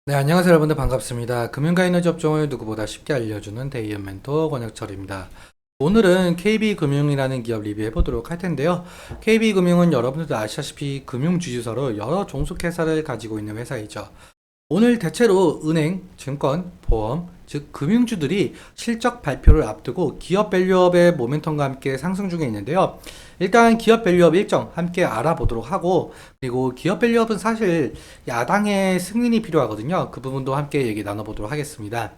네, 안녕하세요 여러분들 반갑습니다. 금융과 에너지 업종을 누구보다 쉽게 알려주는 데이언 멘토 권혁철입니다. 오늘은 KB금융이라는 기업 리뷰해 보도록 할 텐데요. KB금융은 여러분들도 아시다시피 금융주주사로 여러 종속회사를 가지고 있는 회사이죠. 오늘 대체로 은행, 증권, 보험, 즉 금융주들이 실적 발표를 앞두고 기업 밸류업의 모멘텀과 함께 상승 중에 있는데요. 일단 기업 밸류업 일정 함께 알아보도록 하고, 그리고 기업 밸류업은 사실 야당의 승인이 필요하거든요. 그 부분도 함께 얘기 나눠보도록 하겠습니다.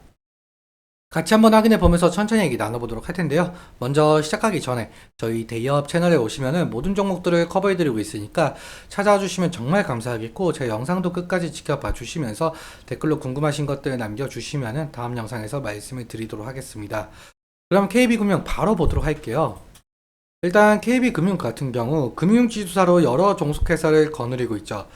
같이 한번 확인해 보면서 천천히 얘기 나눠보도록 할 텐데요. 먼저 시작하기 전에 저희 대기업 채널에 오시면은 모든 종목들을 커버해 드리고 있으니까 찾아와 주시면 정말 감사하겠고, 제 영상도 끝까지 지켜봐 주시면서 댓글로 궁금하신 것들 남겨주시면은 다음 영상에서 말씀을 드리도록 하겠습니다. 그럼 KB금융 바로 보도록 할게요. 일단 KB금융 같은 경우 금융지주사로 여러 종속회사를 거느리고 있죠.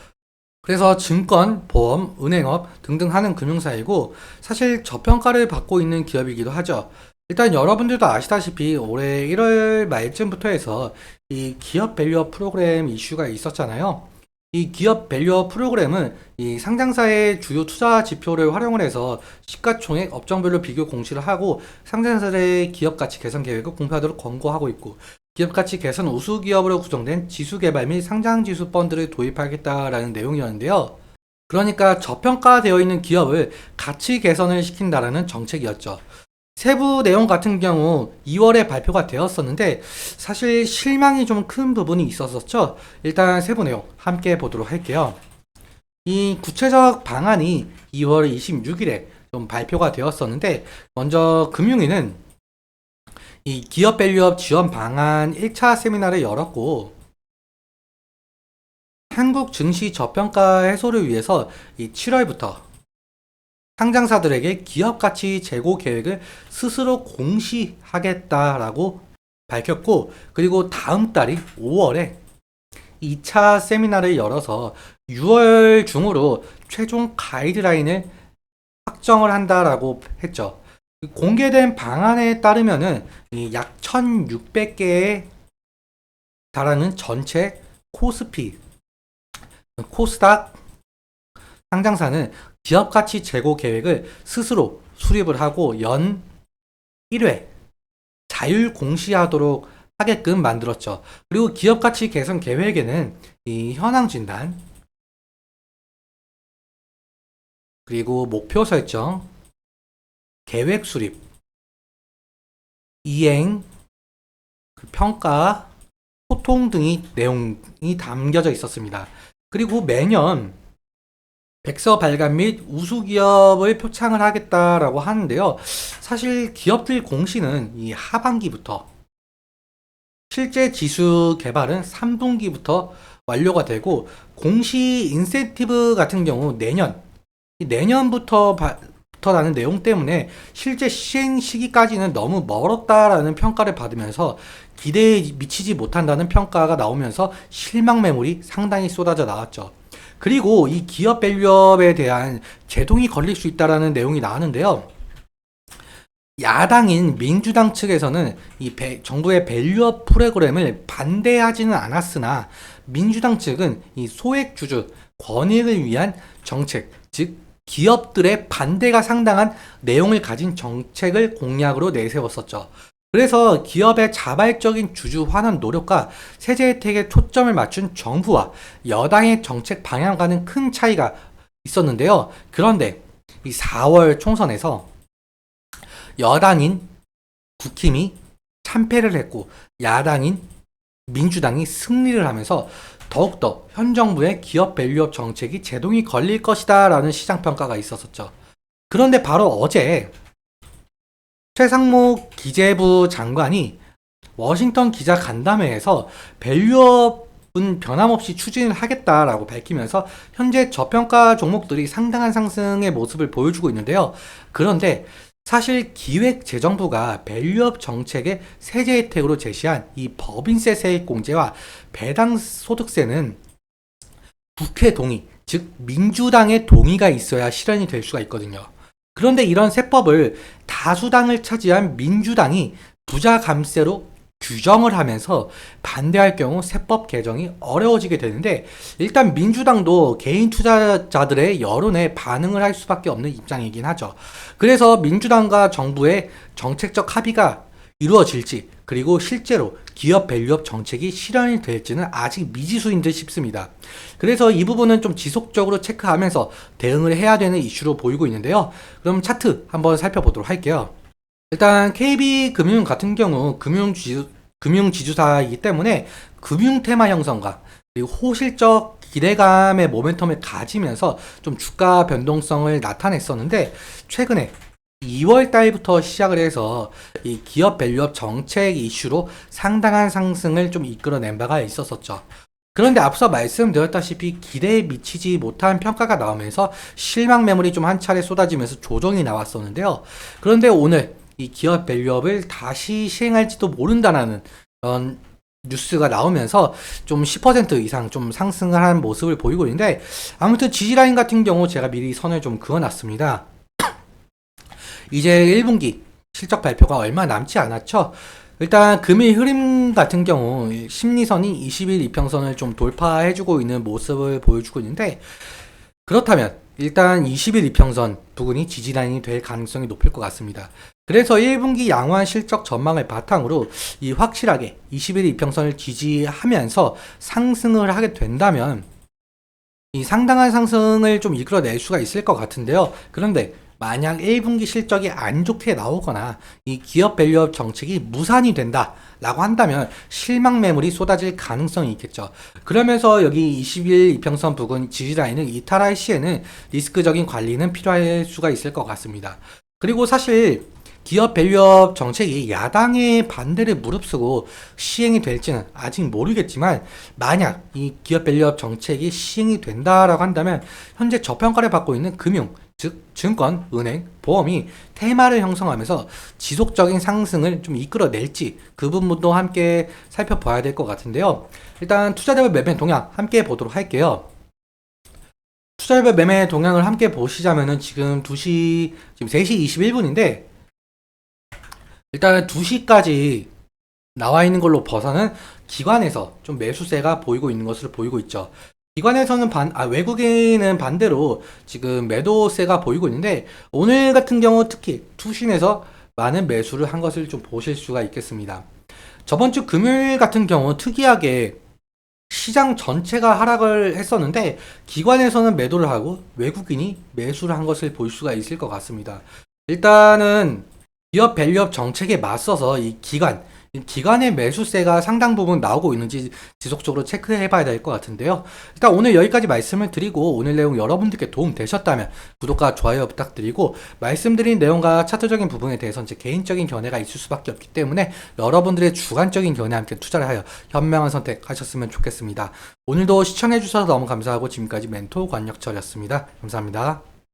그래서 증권, 보험, 은행업 등등 하는 금융사이고, 사실 저평가를 받고 있는 기업이기도 하죠. 일단 여러분들도 아시다시피 올해 1월 말쯤부터 해서 이 기업 밸류업 프로그램 이슈가 있었잖아요. 이 기업 밸류업 프로그램은 이 상장사의 주요 투자 지표를 활용을 해서 시가총액, 업종별로 비교 공시를 하고 상장사의 기업 가치 개선 계획을 공표하도록 권고하고 있고, 기업 가치 개선 우수 기업으로 구성된 지수 개발 및 상장 지수 펀드를 도입하겠다라는 내용이었는데요. 그러니까 저평가되어 있는 기업을 가치 개선을 시킨다라는 정책이었죠. 세부 내용 같은 경우 2월에 발표가 되었었는데 사실 실망이 좀 큰 부분이 있었었죠. 일단 세부 내용 함께 보도록 할게요. 이 구체적 방안이 2월 26일에 좀 발표가 되었었는데, 먼저 금융위는 이 기업 밸류업 지원 방안 1차 세미나를 열었고, 한국 증시 저평가 해소를 위해서 이 7월부터 상장사들에게 기업 가치 제고 계획을 스스로 공시하겠다라고 밝혔고, 그리고 다음 달인 5월에 2차 세미나를 열어서 6월 중으로 최종 가이드라인을 확정을 한다라고 했죠. 공개된 방안에 따르면은 약 1,600개에 달하는 전체 코스피, 코스닥 상장사는 기업 가치 제고 계획을 스스로 수립을 하고 연 1회 자율 공시하도록 하게끔 만들었죠. 그리고 기업 가치 개선 계획에는 이 현황 진단, 그리고 목표 설정, 계획 수립, 이행, 평가, 소통 등의 내용이 담겨져 있었습니다. 그리고 매년 백서 발간 및 우수 기업을 표창을 하겠다라고 하는데요. 사실 기업들 공시는 이 하반기부터, 실제 지수 개발은 3분기부터 완료가 되고, 공시 인센티브 같은 경우 내년부터라는 내용 때문에 실제 시행 시기까지는 너무 멀었다라는 평가를 받으면서 기대에 미치지 못한다는 평가가 나오면서 실망 매물이 상당히 쏟아져 나왔죠. 그리고 이 기업 밸류업에 대한 제동이 걸릴 수 있다라는 내용이 나왔는데요. 야당인 민주당 측에서는 이 정부의 밸류업 프로그램을 반대하지는 않았으나, 민주당 측은 이 소액주주 권익을 위한 정책, 즉 기업들의 반대가 상당한 내용을 가진 정책을 공약으로 내세웠었죠. 그래서 기업의 자발적인 주주 환원 노력과 세제 혜택에 초점을 맞춘 정부와 여당의 정책 방향과는 큰 차이가 있었는데요. 그런데 이 4월 총선에서 여당인 국힘이 참패를 했고, 야당인 민주당이 승리를 하면서 더욱더 현 정부의 기업 밸류업 정책이 제동이 걸릴 것이다 라는 시장 평가가 있었었죠. 그런데 바로 어제 최상목 기재부 장관이 워싱턴 기자 간담회에서 밸류업은 변함없이 추진을 하겠다라고 밝히면서 현재 저평가 종목들이 상당한 상승의 모습을 보여주고 있는데요. 그런데 사실 기획재정부가 밸류업 정책의 세제 혜택으로 제시한 이 법인세 세액 공제와 배당 소득세는 국회 동의, 즉 민주당의 동의가 있어야 실현이 될 수가 있거든요. 그런데 이런 세법을 다수당을 차지한 민주당이 부자 감세로 규정을 하면서 반대할 경우 세법 개정이 어려워지게 되는데, 일단 민주당도 개인 투자자들의 여론에 반응을 할 수밖에 없는 입장이긴 하죠. 그래서 민주당과 정부의 정책적 합의가 이루어질지, 그리고 실제로 기업 밸류업 정책이 실현이 될지는 아직 미지수인 듯 싶습니다. 그래서 이 부분은 좀 지속적으로 체크하면서 대응을 해야 되는 이슈로 보이고 있는데요. 그럼 차트 한번 살펴보도록 할게요. 일단 KB금융 같은 경우 금융지주사이기 때문에 금융 테마 형성과 그리고 호실적 기대감의 모멘텀을 가지면서 좀 주가 변동성을 나타냈었는데, 최근에 2월 달부터 시작을 해서 이 기업 밸류업 정책 이슈로 상당한 상승을 좀 이끌어낸 바가 있었었죠. 그런데 앞서 말씀드렸다시피 기대에 미치지 못한 평가가 나오면서 실망 매물이 좀 한 차례 쏟아지면서 조정이 나왔었는데요. 그런데 오늘 이 기업 밸류업을 다시 시행할지도 모른다라는 그런 뉴스가 나오면서 좀 10% 이상 좀 상승을 한 모습을 보이고 있는데, 아무튼 지지라인 같은 경우 제가 미리 선을 좀 그어놨습니다. 이제 1분기 실적 발표가 얼마 남지 않았죠. 일단 금일 흐름 같은 경우 심리선이 20일 이평선을 좀 돌파해주고 있는 모습을 보여주고 있는데, 그렇다면 일단 20일 이평선 부근이 지지라인이 될 가능성이 높을 것 같습니다. 그래서 1분기 양호한 실적 전망을 바탕으로 이 확실하게 20일 이평선을 지지하면서 상승을 하게 된다면 이 상당한 상승을 좀 이끌어낼 수가 있을 것 같은데요. 그런데 만약 1분기 실적이 안 좋게 나오거나 이 기업 밸류업 정책이 무산이 된다 라고 한다면 실망 매물이 쏟아질 가능성이 있겠죠. 그러면서 여기 20일 이평선 부근 지지라인을 이탈할 시에는 리스크적인 관리는 필요할 수가 있을 것 같습니다. 그리고 사실 기업 밸류업 정책이 야당의 반대를 무릅쓰고 시행이 될지는 아직 모르겠지만, 만약 이 기업 밸류업 정책이 시행이 된다라고 한다면 현재 저평가를 받고 있는 금융, 즉 증권, 은행, 보험이 테마를 형성하면서 지속적인 상승을 좀 이끌어낼지 그 부분도 함께 살펴봐야 될 것 같은데요. 일단 투자자별 매매 동향 함께 보도록 할게요. 투자자별 매매 동향을 함께 보시자면은 지금 3시 21분인데, 일단 2시까지 나와 있는 걸로 봐서는 기관에서 좀 매수세가 보이고 있는 것으로 보이고 있죠. 기관에서는 외국인은 반대로 지금 매도세가 보이고 있는데, 오늘 같은 경우 특히 투신에서 많은 매수를 한 것을 좀 보실 수가 있겠습니다. 저번 주 금요일 같은 경우 특이하게 시장 전체가 하락을 했었는데 기관에서는 매도를 하고 외국인이 매수를 한 것을 볼 수가 있을 것 같습니다. 일단은 기업 밸류업 정책에 맞서서 이 기관의 매수세가 상당 부분 나오고 있는지 지속적으로 체크해 봐야 될 것 같은데요. 일단 오늘 여기까지 말씀을 드리고, 오늘 내용 여러분들께 도움 되셨다면 구독과 좋아요 부탁드리고, 말씀드린 내용과 차트적인 부분에 대해서는 제 개인적인 견해가 있을 수밖에 없기 때문에 여러분들의 주관적인 견해와 함께 투자를 하여 현명한 선택하셨으면 좋겠습니다. 오늘도 시청해 주셔서 너무 감사하고, 지금까지 멘토 권혁철이었습니다. 감사합니다.